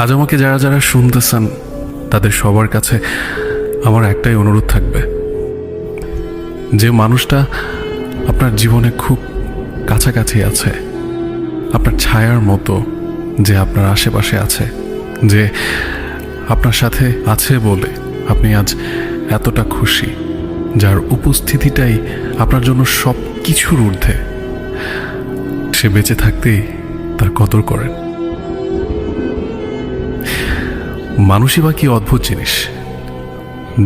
আজ আমাকে যারা যারা শুনতেছেন তাদের সবার কাছে আমার একটাই অনুরোধ থাকবে, যে মানুষটা আপনার জীবনে খুব কাছাকাছি আছে, আপনার ছায়ার মতো, যে আপনার আশেপাশে আছে, যে আপনার সাথে আছে বলে আপনি আজ এতটা খুশি, যার উপস্থিতিটাই আপনার জন্য সব কিছুর ঊর্ধ্বে, সে বেঁচে থাকতেই তার কদর করেন। মানুষই বা কি অদ্ভুত জিনিস,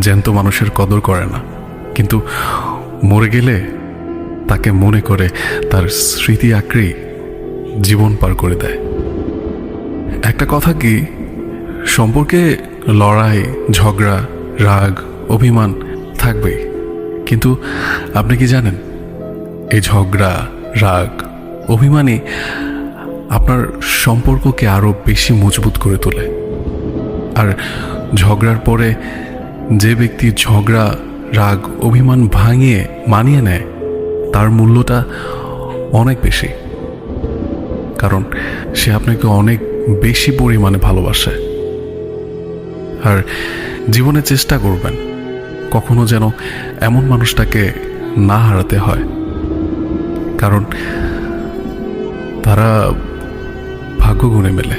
জ্যান্ত মানুষের কদর করে না, কিন্তু মরে গেলে তাকে মনে করে তার স্মৃতি আঁকড়েই জীবন পার করে দেয়। একটা কথা কি, সম্পর্কে লড়াই, ঝগড়া, রাগ, অভিমান থাকবেই, কিন্তু আপনি কি জানেন এই ঝগড়া, রাগ, অভিমানই আপনার সম্পর্ককে আরো বেশি মজবুত করে তোলে। আর ঝগড়ার পরে যে ব্যক্তি ঝগড়া, রাগ, অভিমান ভাঙিয়ে মানিয়ে নেয়, তার মূল্যটা অনেক বেশি, কারণ সে আপনাকে অনেক বেশি পরিমাণে ভালোবাসে। আর জীবনে চেষ্টা করবেন কখনো যেন এমন মানুষটাকে না হারাতে হয়, কারণ তারা ভাগ্য গুণে মেলে।